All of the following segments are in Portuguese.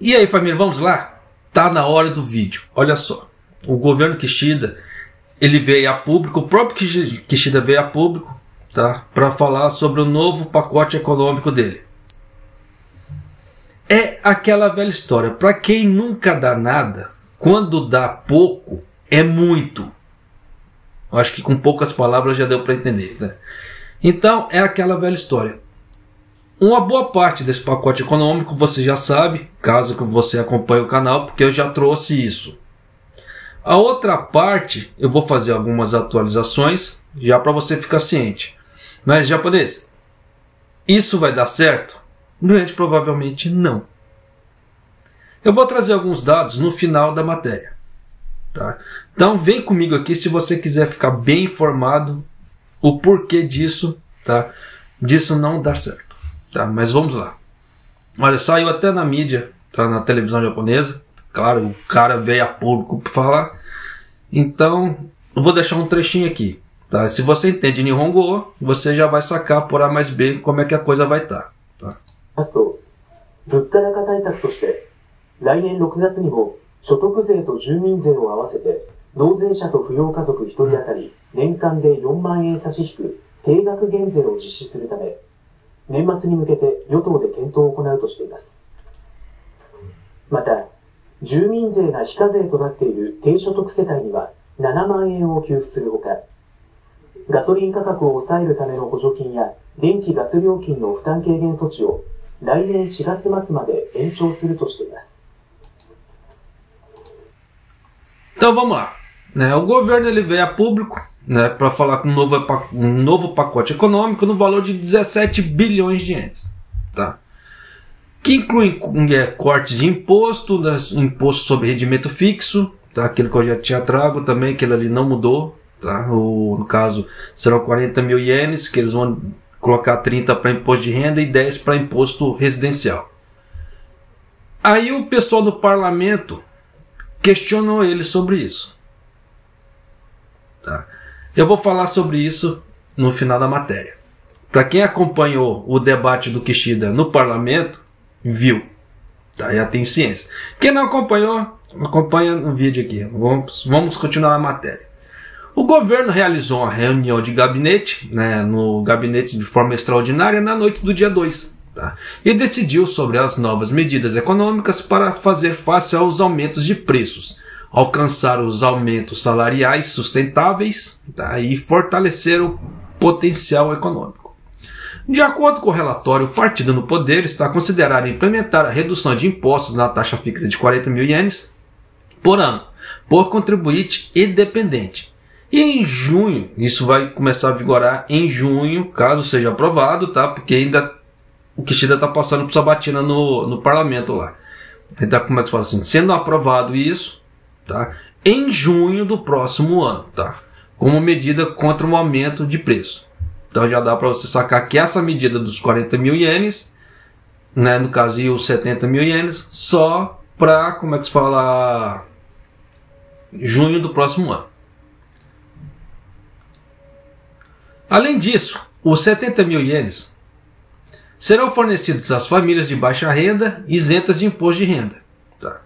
E aí, família, vamos lá? Tá na hora do vídeo. Olha só, o governo Kishida, ele veio a público, o próprio Kishida veio a público, tá? Para falar sobre o novo pacote econômico dele. É aquela velha história, para quem nunca dá nada, quando dá pouco, é muito. Eu acho que com poucas palavras já deu para entender, né? Então, é aquela velha história. Uma boa parte desse pacote econômico você já sabe, caso que você acompanhe o canal, porque eu já trouxe isso. A outra parte, eu vou fazer algumas atualizações, já para você ficar ciente. Mas, japonês, isso vai dar certo? Grande provavelmente não. Eu vou trazer alguns dados no final da matéria. Tá? Então vem comigo aqui se você quiser ficar bem informado o porquê disso, tá? Disso não dar certo. Tá? Mas vamos lá. Olha, saiu até na mídia, tá? Na televisão japonesa. Claro, o cara veio a público para falar. Então, eu vou deixar um trechinho aqui. Tá? Se você entende Nihongo, você já vai sacar por A mais B como é que a coisa vai estar. Tá? 物価高対策として、来年6月にも所得税と住民税を合わせて、納税者と扶養家族1人当たり年間で4万円差し引く定額減税を実施するため、年末に向けて与党で検討を行うとしています。また、住民税が非課税となっている低所得世帯には7万円を給付するほか、ガソリン価格を抑えるための補助金や電気・ガス料金の負担軽減措置を来年4月末まで延長するとしています。 Então vamos lá. Né? O governo ele veio a público, né, para falar com um novo pacote econômico no valor de 17 bilhões de ienes. Tá? Que inclui cortes de imposto, né, imposto sobre rendimento fixo, tá? Aquilo que eu já tinha trago também, aquele ali não mudou. Tá? No caso, serão 40 mil ienes, que eles vão colocar 30 para imposto de renda e 10 para imposto residencial. Aí o pessoal do parlamento questionou ele sobre isso. Tá? Eu vou falar sobre isso no final da matéria. Para quem acompanhou o debate do Kishida no parlamento, viu. Tá? Já tem ciência. Quem não acompanhou, acompanha no vídeo aqui. Vamos continuar a matéria. O governo realizou uma reunião de gabinete, né, no gabinete de forma extraordinária na noite do dia 2. Tá? E decidiu sobre as novas medidas econômicas para fazer face aos aumentos de preços, alcançar os aumentos salariais sustentáveis, tá? E fortalecer o potencial econômico. De acordo com o relatório, o partido no poder está considerando implementar a redução de impostos na taxa fixa de 40 mil ienes por ano, por contribuinte e dependente. E em junho, isso vai começar a vigorar em junho, caso seja aprovado, tá? Porque ainda o Kishida está passando por sabatina no parlamento lá. Então, como é que se fala assim? Sendo aprovado isso, tá? Em junho do próximo ano, tá? Como medida contra o aumento de preço. Então já dá para você sacar que essa medida dos 40 mil ienes, né? No caso, e os 70 mil ienes, só para, como é que se fala? Junho do próximo ano. Além disso, os 70 mil ienes serão fornecidos às famílias de baixa renda isentas de imposto de renda. Tá?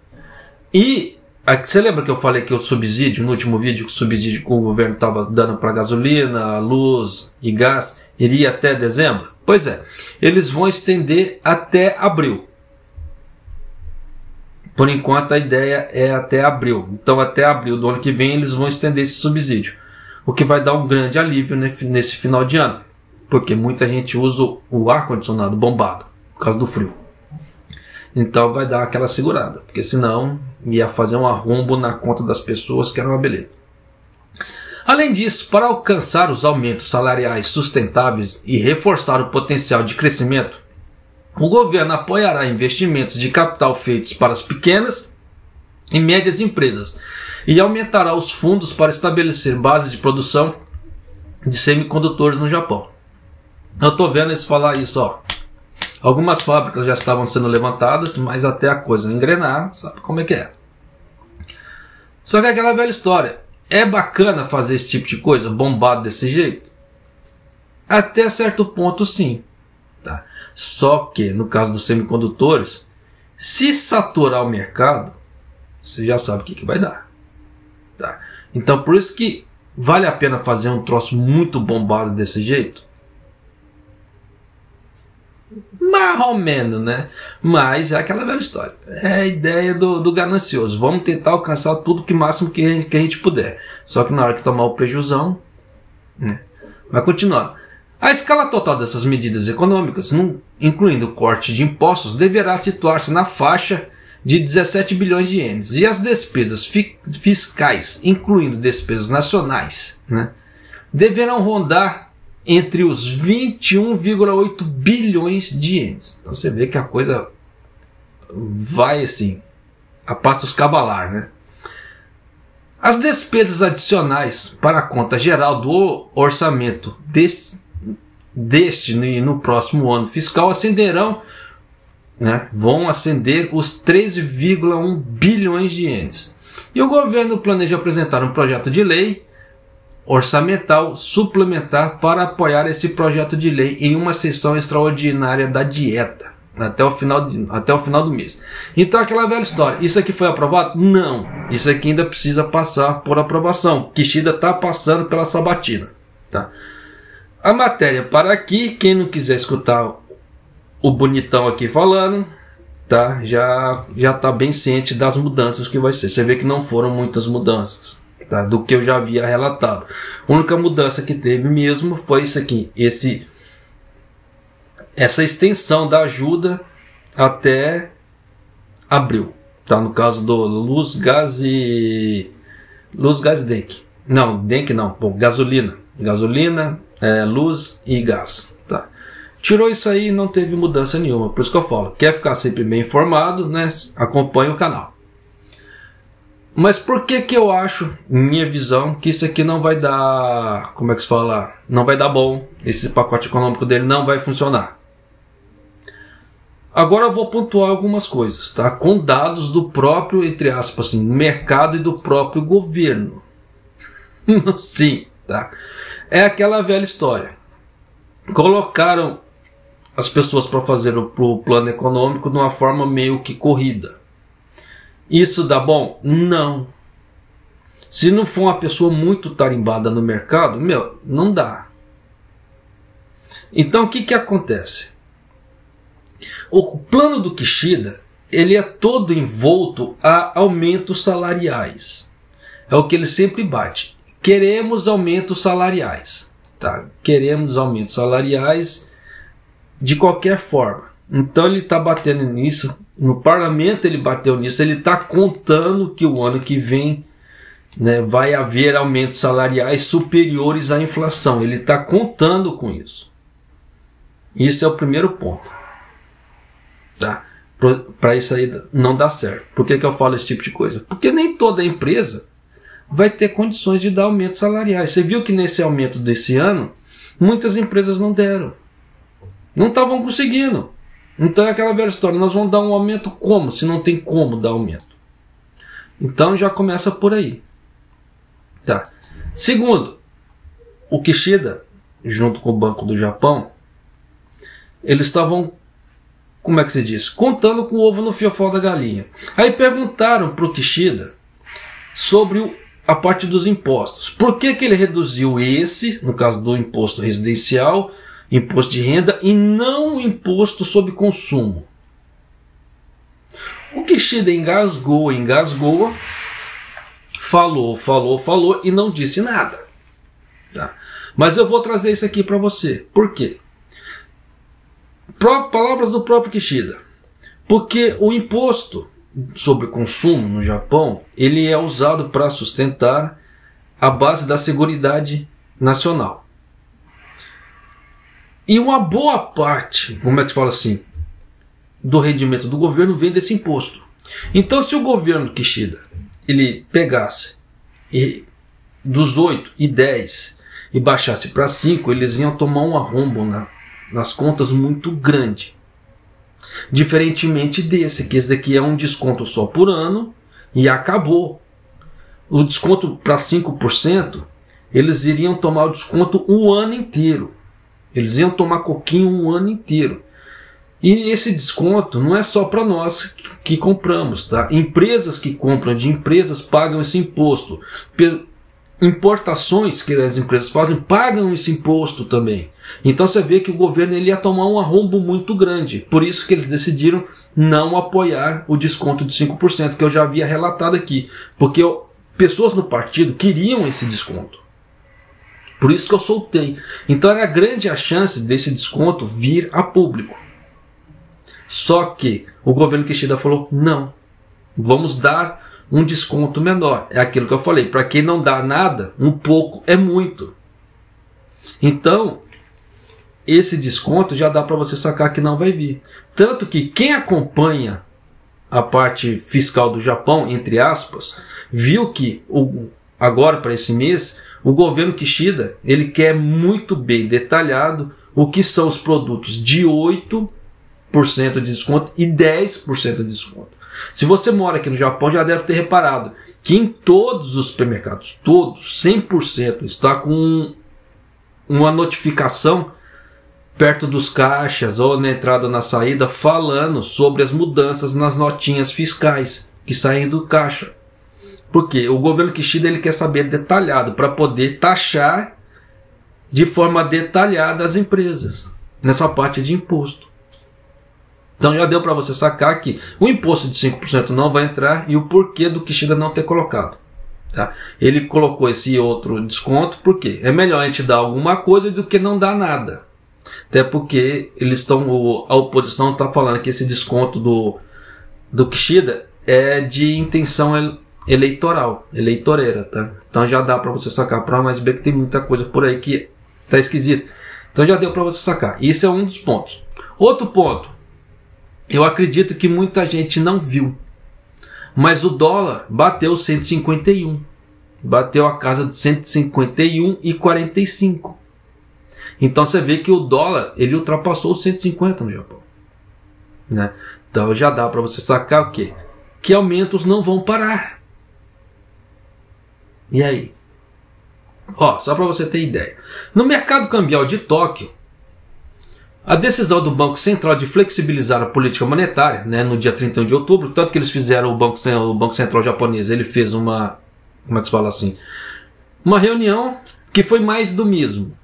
E você lembra que eu falei que o subsídio, no último vídeo, que o subsídio que o governo estava dando para gasolina, luz e gás iria até dezembro? Pois é, eles vão estender até abril. Por enquanto a ideia é até abril. Então até abril do ano que vem eles vão estender esse subsídio. O que vai dar um grande alívio nesse final de ano. Porque muita gente usa o ar-condicionado bombado, por causa do frio. Então vai dar aquela segurada. Porque senão ia fazer um arrombo na conta das pessoas, que era uma beleza. Além disso, para alcançar os aumentos salariais sustentáveis e reforçar o potencial de crescimento, o governo apoiará investimentos de capital feitos para as pequenas e médias empresas e aumentará os fundos para estabelecer bases de produção de semicondutores no Japão. Eu estou vendo eles falar isso, ó. Algumas fábricas já estavam sendo levantadas, mas até a coisa engrenar, sabe como é que é. Só que é aquela velha história. É bacana fazer esse tipo de coisa, bombado desse jeito? Até certo ponto sim. Tá? Só que, no caso dos semicondutores, Se saturar o mercado, você já sabe o que vai dar. Tá? Então por isso que vale a pena fazer um troço muito bombado desse jeito? Mais ou menos, né? Mas é aquela velha história. É a ideia do ganancioso. Vamos tentar alcançar tudo que máximo que a gente puder. Só que na hora que tomar o prejuzão, né? Vai continuando. A escala total dessas medidas econômicas, incluindo o corte de impostos, deverá situar-se na faixa de 17 bilhões de ienes. E as despesas fiscais, incluindo despesas nacionais, né, deverão rondar entre os 21,8 bilhões de ienes. Então você vê que a coisa vai assim, a passos cavalar, né? As despesas adicionais para a conta geral do orçamento deste e no próximo ano fiscal ascenderão, né, vão ascender os 13,1 bilhões de ienes. E o governo planeja apresentar um projeto de lei orçamental suplementar para apoiar esse projeto de lei em uma sessão extraordinária da dieta até o final do mês. Então aquela velha história, isso aqui foi aprovado? Não, isso aqui ainda precisa passar por aprovação. Kishida está passando pela sabatina, tá? A matéria para aqui, quem não quiser escutar o bonitão aqui falando, tá? Já está bem ciente das mudanças que vai ser. Você vê que não foram muitas mudanças, tá? Do que eu já havia relatado. A única mudança que teve mesmo foi isso aqui, essa extensão da ajuda até abril, tá? No caso do luz, gás e denque. Não, denque não, bom, gasolina, luz e gás, tá? Tirou isso aí, não teve mudança nenhuma. Por isso que eu falo, quer ficar sempre bem informado, né? Acompanhe o canal. Mas por que eu acho, minha visão, que isso aqui não vai dar, como é que se fala? Não vai dar bom. Esse pacote econômico dele não vai funcionar. Agora eu vou pontuar algumas coisas, tá? Com dados do próprio, entre aspas, assim, mercado e do próprio governo. Sim, tá? É aquela velha história. Colocaram as pessoas para fazer o plano econômico de uma forma meio que corrida. Isso dá bom? Não. Se não for uma pessoa muito tarimbada no mercado, não dá. Então o que acontece? O plano do Kishida, ele é todo envolto a aumentos salariais. É o que ele sempre bate. Queremos aumentos salariais. Tá? Queremos aumentos salariais de qualquer forma. Então ele está batendo nisso. No parlamento ele bateu nisso. Ele está contando que o ano que vem, né, vai haver aumentos salariais superiores à inflação. Ele está contando com isso. Isso é o primeiro ponto. Tá? Para isso aí não dá certo. Por que eu falo esse tipo de coisa? Porque nem toda empresa vai ter condições de dar aumentos salariais. Você viu que nesse aumento desse ano, muitas empresas não deram. Não estavam conseguindo. Então é aquela velha história, nós vamos dar um aumento como? Se não tem como dar aumento. Então já começa por aí. Tá. Segundo, o Kishida, junto com o Banco do Japão, eles estavam, como é que se diz? Contando com o ovo no fiofó da galinha. Aí perguntaram para o Kishida sobre a parte dos impostos. Por que ele reduziu no caso do imposto residencial, imposto de renda, e não o imposto sobre consumo? O Kishida engasgou, falou e não disse nada. Tá? Mas eu vou trazer isso aqui para você. Por quê? Palavras do próprio Kishida. Porque o imposto sobre consumo no Japão, ele é usado para sustentar a base da Seguridade Nacional. E uma boa parte, como é que se fala assim, do rendimento do governo vem desse imposto. Então se o governo Kishida, ele pegasse dos 8 e 10 e baixasse para 5, eles iam tomar um arrombo nas contas muito grande. Diferentemente desse, que esse daqui é um desconto só por ano e acabou. O desconto para 5%, eles iriam tomar o desconto um ano inteiro. Eles iam tomar coquinho um ano inteiro. E esse desconto não é só para nós que compramos, tá? Empresas que compram de empresas pagam esse imposto. Importações que as empresas fazem pagam esse imposto também. Então você vê que o governo ele ia tomar um arrombo muito grande. Por isso que eles decidiram não apoiar o desconto de 5%, que eu já havia relatado aqui. Porque pessoas no partido queriam esse desconto. Por isso que eu soltei. Então era grande a chance desse desconto vir a público. Só que o governo Kishida falou, não, vamos dar um desconto menor. É aquilo que eu falei, para quem não dá nada, um pouco é muito. Então, esse desconto já dá para você sacar que não vai vir. Tanto que quem acompanha a parte fiscal do Japão, entre aspas, viu que agora para esse mês, o governo Kishida ele quer muito bem detalhado o que são os produtos de 8% de desconto e 10% de desconto. Se você mora aqui no Japão, já deve ter reparado que em todos os supermercados, todos, 100%, está com uma notificação perto dos caixas ou na entrada ou na saída falando sobre as mudanças nas notinhas fiscais que saem do caixa. Porque o governo Kishida ele quer saber detalhado para poder taxar de forma detalhada as empresas nessa parte de imposto. Então já deu para você sacar que o imposto de 5% não vai entrar e o porquê do Kishida não ter colocado. Tá? Ele colocou esse outro desconto porque é melhor a gente dar alguma coisa do que não dar nada. Até porque a oposição está falando que esse desconto do Kishida é de intenção eleitoreira. Tá? Então já dá para você sacar para mais bem que tem muita coisa por aí que tá esquisito. Então já deu para você sacar. Isso é um dos pontos. Outro ponto. Eu acredito que muita gente não viu. Mas o dólar bateu 151. Bateu a casa de 151,45. Então você vê que o dólar ele ultrapassou os 150 no Japão. Né? Então já dá para você sacar o quê? Que aumentos não vão parar. E aí? Ó, só para você ter ideia. No mercado cambial de Tóquio, a decisão do Banco Central de flexibilizar a política monetária, né, no dia 31 de outubro, tanto que eles fizeram, o Banco Central japonês, ele fez uma reunião que foi mais do mesmo.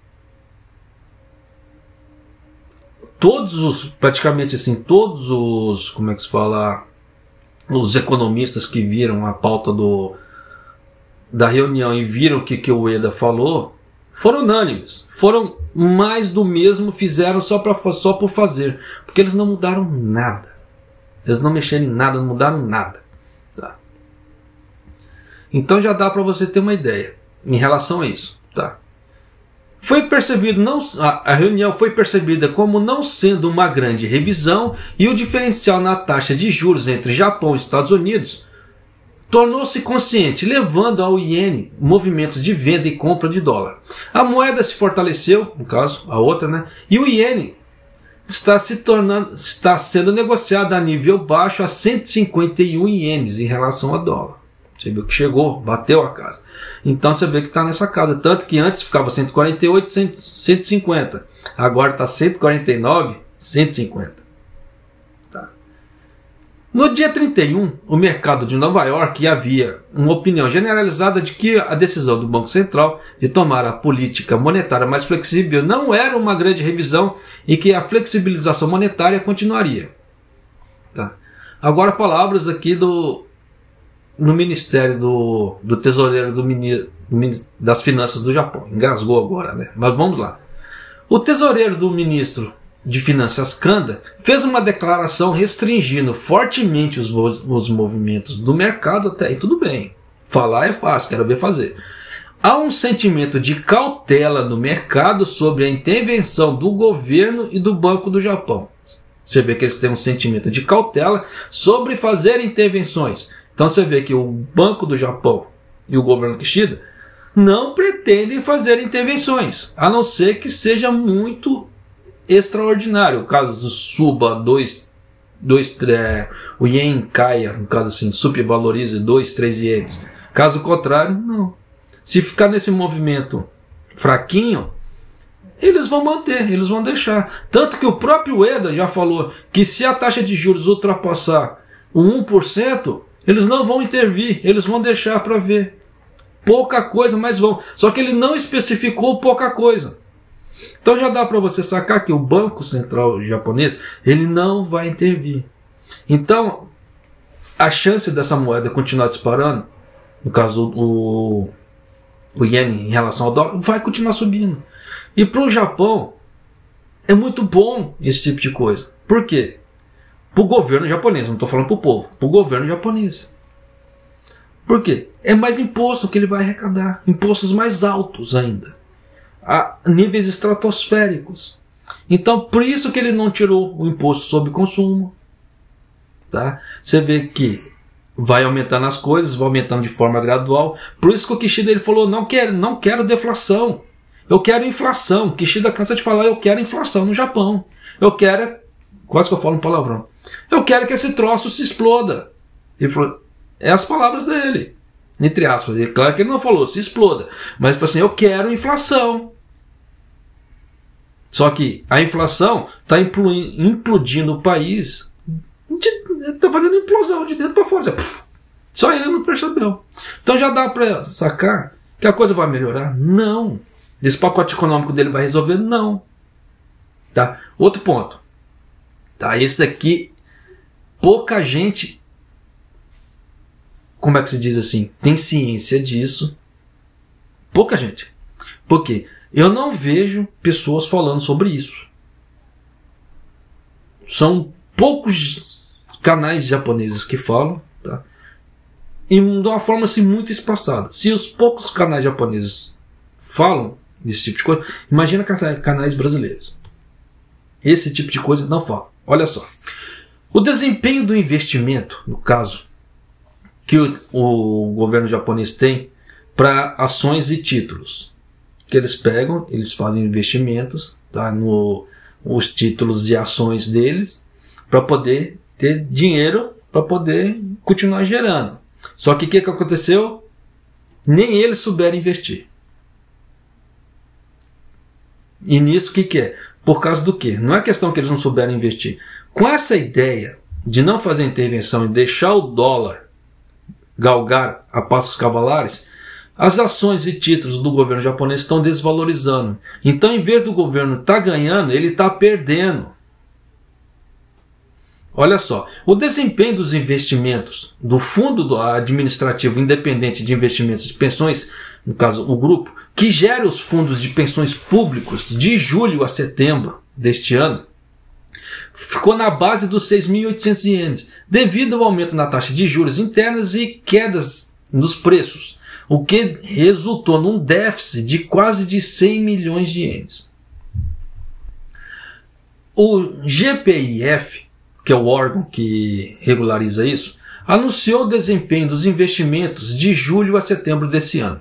Praticamente todos os economistas que viram a pauta da reunião e viram o que o Ueda falou, foram unânimes, foram mais do mesmo, fizeram só por fazer, porque eles não mudaram nada, eles não mexeram em nada, não mudaram nada. Tá? Então já dá para você ter uma ideia em relação a isso. Tá? Foi percebido, a reunião foi percebida como não sendo uma grande revisão e o diferencial na taxa de juros entre Japão e Estados Unidos tornou-se consciente, levando ao iene movimentos de venda e compra de dólar. A moeda se fortaleceu, no caso, a outra, né? E o iene está sendo negociado a nível baixo a 151 ienes em relação ao dólar. Você viu que chegou, bateu a casa. Então você vê que está nessa casa. Tanto que antes ficava 148, 150. Agora está 149, 150. No dia 31, o mercado de Nova York havia uma opinião generalizada de que a decisão do Banco Central de tomar a política monetária mais flexível não era uma grande revisão e que a flexibilização monetária continuaria. Tá? Agora palavras aqui no Ministério do Tesoureiro das Finanças do Japão. Engasgou agora, né? Mas vamos lá. O tesoureiro do ministro de Finanças Kanda fez uma declaração restringindo fortemente os movimentos do mercado. Até aí tudo bem, falar é fácil, quero ver fazer. Há um sentimento de cautela no mercado sobre a intervenção do governo e do Banco do Japão. Você vê que eles têm um sentimento de cautela sobre fazer intervenções. Então você vê que o Banco do Japão e o governo Kishida não pretendem fazer intervenções, a não ser que seja muito extraordinário. O caso suba o ien caia, no caso assim, supervalorize 2, 3 ienes. Caso contrário, não. Se ficar nesse movimento fraquinho, eles vão manter, eles vão deixar. Tanto que o próprio Ueda já falou que se a taxa de juros ultrapassar o 1%, eles não vão intervir, eles vão deixar para ver. Pouca coisa, mas vão. Só que ele não especificou pouca coisa. Então já dá para você sacar que o Banco Central japonês, ele não vai intervir. Então, a chance dessa moeda continuar disparando, no caso o iene em relação ao dólar, vai continuar subindo. E para o Japão, é muito bom esse tipo de coisa. Por quê? Para o governo japonês, não estou falando para o povo, para o governo japonês. Por quê? É mais imposto que ele vai arrecadar, impostos mais altos ainda, a níveis estratosféricos. Então, por isso que ele não tirou o imposto sobre consumo. Tá? Você vê que vai aumentando as coisas, vai aumentando de forma gradual. Por isso que o Kishida ele falou, não quero deflação. Eu quero inflação. O Kishida cansa de falar, eu quero inflação no Japão. Eu quero, quase que eu falo um palavrão, eu quero que esse troço se exploda. Ele falou, é as palavras dele, entre aspas. E claro que ele não falou se exploda, mas ele falou assim, eu quero inflação. Só que a inflação está implodindo o país. Está fazendo implosão de dentro para fora. Só ele não percebeu. Então já dá para sacar que a coisa vai melhorar? Não. Esse pacote econômico dele vai resolver? Não. Tá? Outro ponto. Tá? Esse aqui, pouca gente, como é que se diz assim, tem ciência disso. Pouca gente. Por quê? Eu não vejo pessoas falando sobre isso. São poucos canais japoneses que falam, tá? E de uma forma assim muito espaçada. Se os poucos canais japoneses falam desse tipo de coisa, imagina canais brasileiros. Esse tipo de coisa não fala. Olha só. O desempenho do investimento, no caso, que o governo japonês tem para ações e títulos. Que eles pegam, eles fazem investimentos, tá, os títulos e ações deles, para poder ter dinheiro, para poder continuar gerando. Só que o que aconteceu? Nem eles souberam investir. E nisso o que é? Por causa do quê? Não é questão que eles não souberam investir. Com essa ideia de não fazer intervenção e deixar o dólar galgar a passos cavalares, as ações e títulos do governo japonês estão desvalorizando. Então, em vez do governo estar ganhando, ele está perdendo. Olha só, o desempenho dos investimentos do Fundo Administrativo Independente de Investimentos de Pensões, no caso o grupo, que gera os fundos de pensões públicos de julho a setembro deste ano, ficou na base dos 6.800 ienes, devido ao aumento na taxa de juros internas e quedas nos preços, o que resultou num déficit de quase de 100 milhões de ienes. O GPIF, que é o órgão que regulariza isso, anunciou o desempenho dos investimentos de julho a setembro desse ano.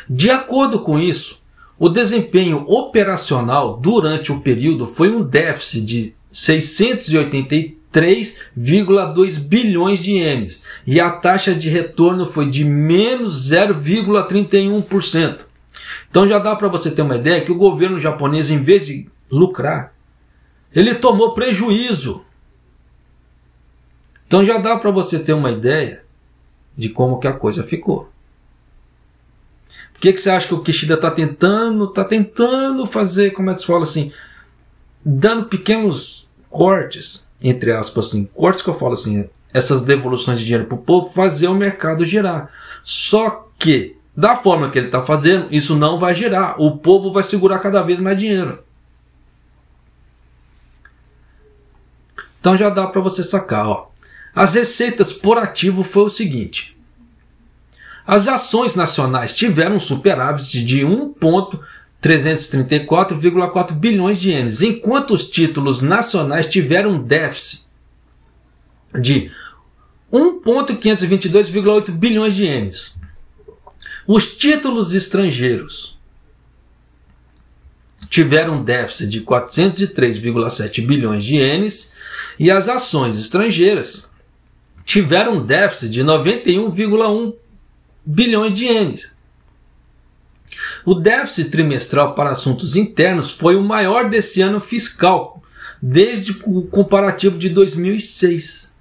De acordo com isso, o desempenho operacional durante o período foi um déficit de 683,2 bilhões de ienes e a taxa de retorno foi de menos 0,31%. Então já dá para você ter uma ideia que o governo japonês, em vez de lucrar, ele tomou prejuízo. Então já dá para você ter uma ideia de como que a coisa ficou. Por que você acha que o Kishida está tentando fazer, como é que se fala assim, dando pequenos cortes, entre aspas, assim, cortes que eu falo assim, essas devoluções de dinheiro para o povo, fazer o mercado girar. Só que, da forma que ele está fazendo, isso não vai girar. O povo vai segurar cada vez mais dinheiro. Então já dá para você sacar. Ó. As receitas por ativo foi o seguinte. As ações nacionais tiveram um superávit de 1,334,4 bilhões de ienes, enquanto os títulos nacionais tiveram um déficit de 1,522,8 bilhões de ienes. Os títulos estrangeiros tiveram um déficit de 403,7 bilhões de ienes e as ações estrangeiras tiveram um déficit de 91,1 bilhões de ienes. O déficit trimestral para assuntos internos foi o maior desse ano fiscal, desde o comparativo de 2006.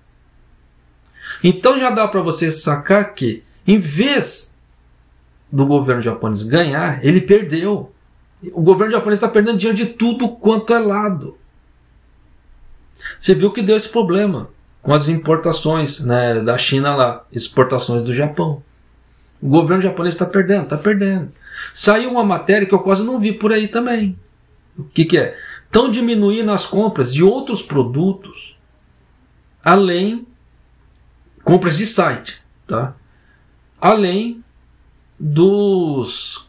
Então já dá para você sacar que, em vez do governo japonês ganhar, ele perdeu. O governo japonês está perdendo dinheiro de tudo quanto é lado. Você viu que deu esse problema com as importações, né, da China lá, exportações do Japão. O governo japonês está perdendo, está perdendo. Saiu uma matéria que eu quase não vi por aí também. O que é? Estão diminuindo as compras de outros produtos, além compras de site, tá? Além dos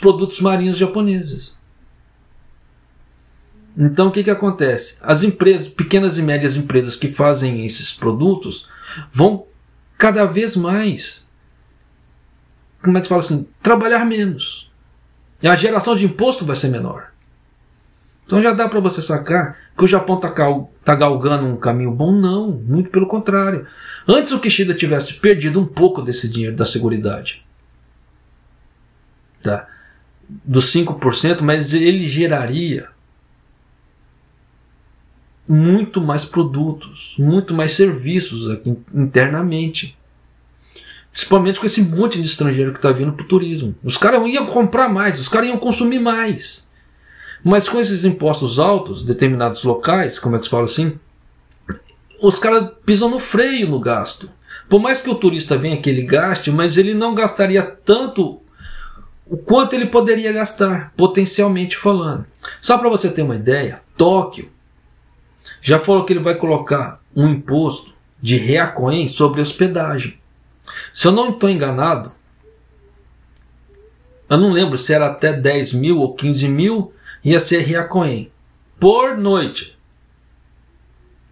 produtos marinhos japoneses. Então o que acontece? As empresas, pequenas e médias empresas que fazem esses produtos, vão cada vez mais, como é que se fala assim, trabalhar menos. E a geração de imposto vai ser menor. Então já dá para você sacar que o Japão está galgando um caminho bom? Não, muito pelo contrário. Antes o Kishida tivesse perdido um pouco desse dinheiro da Seguridade, tá? Dos 5%, mas ele geraria muito mais produtos, muito mais serviços aqui internamente. Principalmente com esse monte de estrangeiro que está vindo para o turismo. Os caras iam comprar mais, os caras iam consumir mais. Mas com esses impostos altos, determinados locais, como é que se fala assim, os caras pisam no freio no gasto. Por mais que o turista venha aqui, ele gaste, mas ele não gastaria tanto o quanto ele poderia gastar, potencialmente falando. Só para você ter uma ideia, Tóquio já falou que ele vai colocar um imposto de Ryakoen sobre hospedagem. Se eu não estou enganado, eu não lembro se era até 10 mil ou 15 mil, ia ser Ryakoen por noite,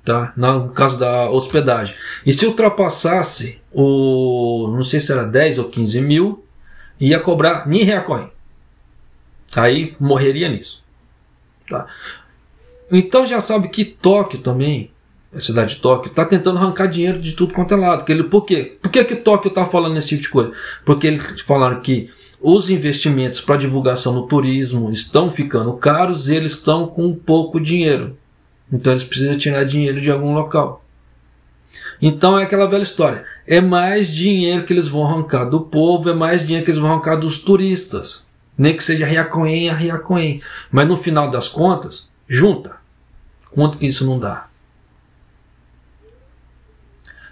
tá? No caso da hospedagem. E se ultrapassasse não sei se era 10 ou 15 mil, ia cobrar Ni Ryakoen. Aí morreria nisso, tá? Então já sabe que Tóquio também, a cidade de Tóquio, está tentando arrancar dinheiro de tudo quanto é lado. Por quê? Por que Tóquio está falando esse tipo de coisa? Porque eles falaram que os investimentos para divulgação no turismo estão ficando caros e eles estão com pouco dinheiro. Então eles precisam tirar dinheiro de algum local. Então é aquela velha história. É mais dinheiro que eles vão arrancar do povo, é mais dinheiro que eles vão arrancar dos turistas. Nem que seja Ryakoen a Ryakoen. Mas no final das contas, junta. Quanto que isso não dá?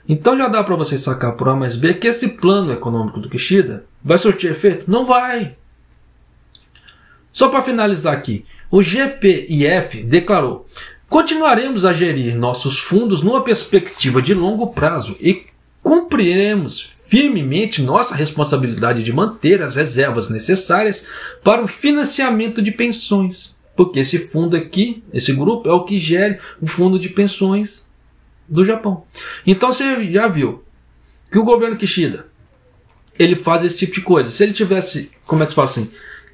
Então já dá para você sacar por A mais B que esse plano econômico do Kishida vai surtir efeito? Não vai. Só para finalizar aqui, o GPIF declarou: continuaremos a gerir nossos fundos numa perspectiva de longo prazo e cumpriremos firmemente nossa responsabilidade de manter as reservas necessárias para o financiamento de pensões. Porque esse fundo aqui, esse grupo, é o que gere o fundo de pensões do Japão. Então você já viu que o governo Kishida, ele faz esse tipo de coisa. Se ele tivesse, como é que se fala assim,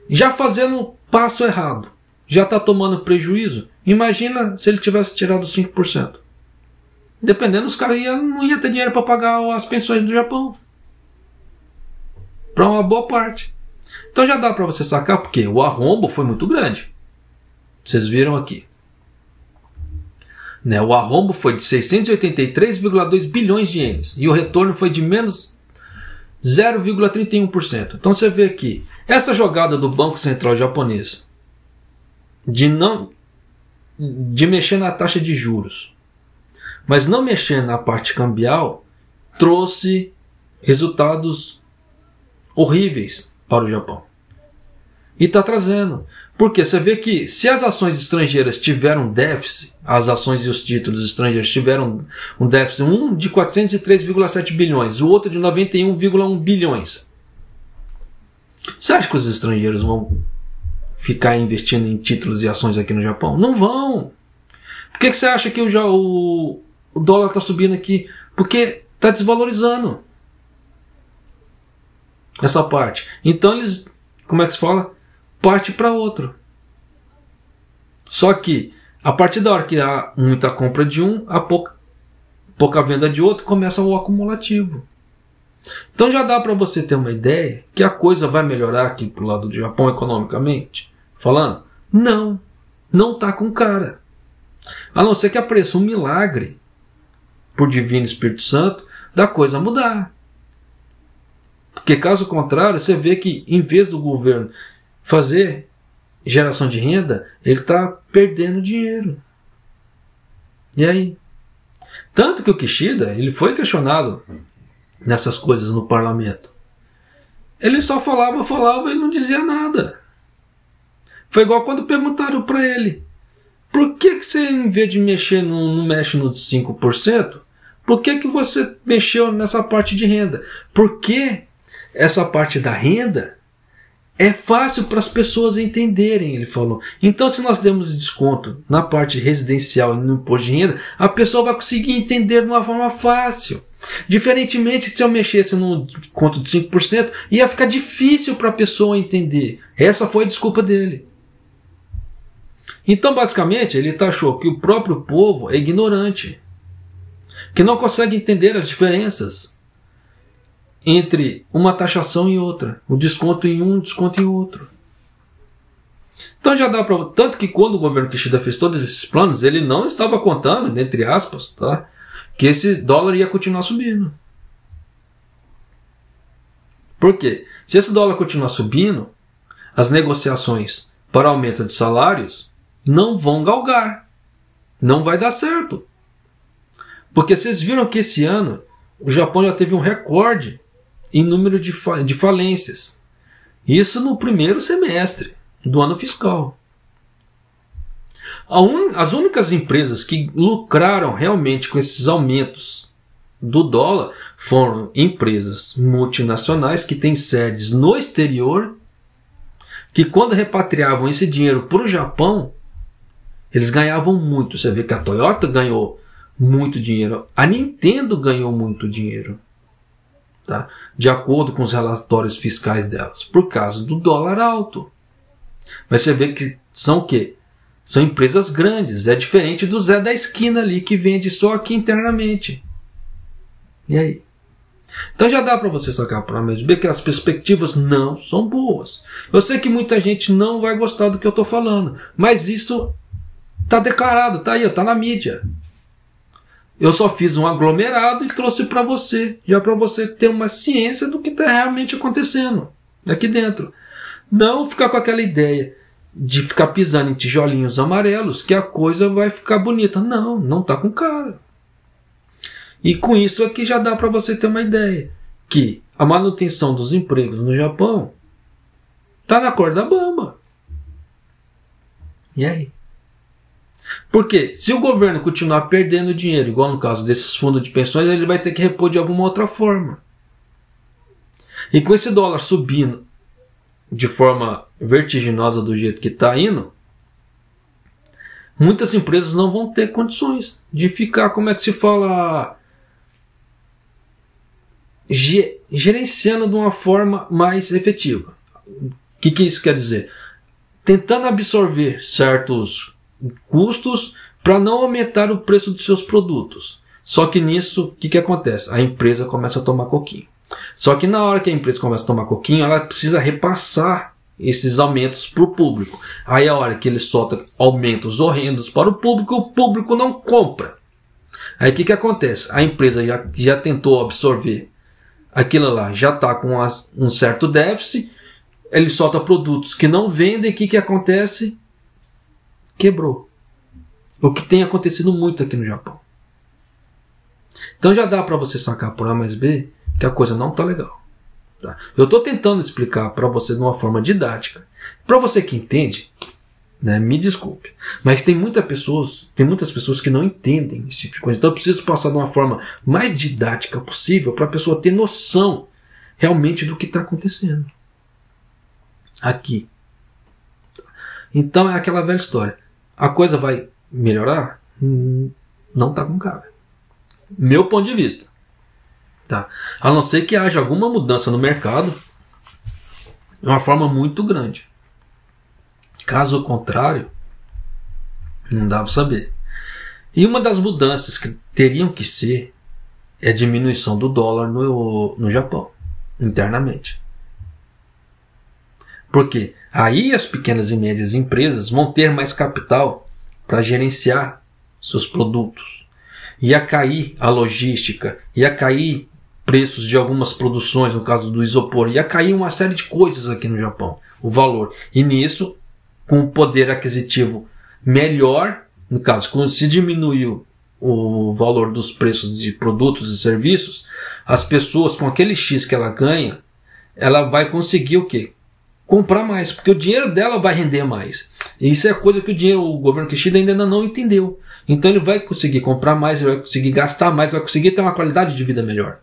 já fazendo passo errado, já está tomando prejuízo, imagina se ele tivesse tirado 5%. Dependendo, os caras não iam ter dinheiro para pagar as pensões do Japão. Para uma boa parte. Então já dá para você sacar, porque o arrombo foi muito grande. Vocês viram aqui. Né, o arrombo foi de 683,2 bilhões de ienes. E o retorno foi de menos 0,31%. Então você vê aqui. Essa jogada do Banco Central japonês de mexer na taxa de juros, mas não mexer na parte cambial, trouxe resultados horríveis para o Japão. E está trazendo. Porque você vê que se as ações estrangeiras tiveram déficit, as ações e os títulos estrangeiros tiveram um déficit, um de 403,7 bilhões, o outro de 91,1 bilhões. Você acha que os estrangeiros vão ficar investindo em títulos e ações aqui no Japão? Não vão. Por que você acha que o dólar está subindo aqui? Porque está desvalorizando essa parte. Então eles, como é que se fala? Parte para outro. Só que a partir da hora que há muita compra de um, há pouca venda de outro, começa o acumulativo. Então já dá para você ter uma ideia que a coisa vai melhorar aqui pro lado do Japão economicamente falando? Não, não tá com cara. A não ser que apareça um milagre por Divino Espírito Santo da coisa mudar. Porque caso contrário, você vê que em vez do governo fazer geração de renda, ele está perdendo dinheiro. E aí? Tanto que o Kishida, ele foi questionado nessas coisas no parlamento. Ele só falava e não dizia nada. Foi igual quando perguntaram para ele: por que você, em vez de mexer, não mexe nos 5%? Por que você mexeu nessa parte de renda? Porque essa parte da renda é fácil para as pessoas entenderem, ele falou. Então, se nós demos desconto na parte residencial e no imposto de renda, a pessoa vai conseguir entender de uma forma fácil. Diferentemente, se eu mexesse no desconto de 5%, ia ficar difícil para a pessoa entender. Essa foi a desculpa dele. Então, basicamente, ele achou que o próprio povo é ignorante, que não consegue entender as diferenças entre uma taxação e outra, o desconto em um, o desconto em outro. Então já dá para... Tanto que quando o governo Kishida fez todos esses planos, ele não estava contando, entre aspas, tá, que esse dólar ia continuar subindo. Por quê? Se esse dólar continuar subindo, as negociações para aumento de salários não vão galgar. Não vai dar certo. Porque vocês viram que esse ano o Japão já teve um recorde em número de falências. Isso no primeiro semestre do ano fiscal. As únicas empresas que lucraram realmente com esses aumentos do dólar foram empresas multinacionais que têm sedes no exterior, que quando repatriavam esse dinheiro para o Japão, eles ganhavam muito. Você vê que a Toyota ganhou muito dinheiro, a Nintendo ganhou muito dinheiro, tá? De acordo com os relatórios fiscais delas, por causa do dólar alto. Mas você vê que são o quê? São empresas grandes. É diferente do Zé da esquina ali, que vende só aqui internamente. E aí? Então já dá para você sacar para mais B que as perspectivas não são boas. Eu sei que muita gente não vai gostar do que eu estou falando, mas isso está declarado, está aí, está na mídia. Eu só fiz um aglomerado e trouxe para você, já para você ter uma ciência do que está realmente acontecendo aqui dentro. Não ficar com aquela ideia de ficar pisando em tijolinhos amarelos que a coisa vai ficar bonita. Não, não está com cara. E com isso aqui já dá para você ter uma ideia que a manutenção dos empregos no Japão está na corda bamba. E aí? Porque se o governo continuar perdendo dinheiro, igual no caso desses fundos de pensões, ele vai ter que repor de alguma outra forma. E com esse dólar subindo de forma vertiginosa do jeito que está indo, muitas empresas não vão ter condições de ficar, como é que se fala, gerenciando de uma forma mais efetiva. O que isso quer dizer? Tentando absorver certos custos para não aumentar o preço dos seus produtos. Só que nisso, o que acontece? A empresa começa a tomar coquinho. Só que na hora que a empresa começa a tomar coquinho, ela precisa repassar esses aumentos para o público. Aí a hora que ele solta aumentos horrendos para o público não compra. Aí o que acontece? A empresa já tentou absorver aquilo lá, já está com um certo déficit, ele solta produtos que não vendem, o que acontece? Quebrou. O que tem acontecido muito aqui no Japão. Então já dá para você sacar por A mais B que a coisa não está legal. Tá? Eu estou tentando explicar para você de uma forma didática. Para você que entende, né, me desculpe, mas tem muitas pessoas que não entendem esse tipo de coisa. Então eu preciso passar de uma forma mais didática possível para a pessoa ter noção realmente do que está acontecendo aqui. Então é aquela velha história. A coisa vai melhorar? Não está com cara. Meu ponto de vista. Tá? A não ser que haja alguma mudança no mercado de uma forma muito grande. Caso contrário, não dá para saber. E uma das mudanças que teriam que ser é a diminuição do dólar no Japão, internamente. Por quê? Aí as pequenas e médias empresas vão ter mais capital para gerenciar seus produtos. Ia cair a logística, ia cair preços de algumas produções, no caso do isopor, ia cair uma série de coisas aqui no Japão, o valor. E nisso, com o poder aquisitivo melhor, no caso, quando se diminuiu o valor dos preços de produtos e serviços, as pessoas com aquele X que ela ganha, ela vai conseguir o quê? Comprar mais, porque o dinheiro dela vai render mais. E isso é coisa que o governo Kishida ainda não entendeu. Então ele vai conseguir comprar mais, ele vai conseguir gastar mais, vai conseguir ter uma qualidade de vida melhor.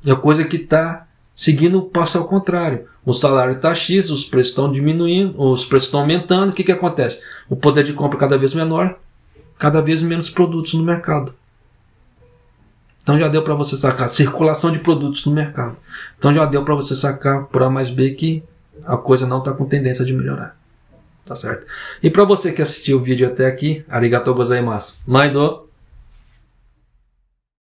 É coisa que está seguindo o passo ao contrário. O salário está X, os preços estão diminuindo, os preços estão aumentando. O que acontece? O poder de compra cada vez menor, cada vez menos produtos no mercado. Então já deu para você sacar circulação de produtos no mercado. Então já deu para você sacar por A mais B que a coisa não está com tendência de melhorar. Tá certo? E para você que assistiu o vídeo até aqui, arigatou gozaimasu. Maido!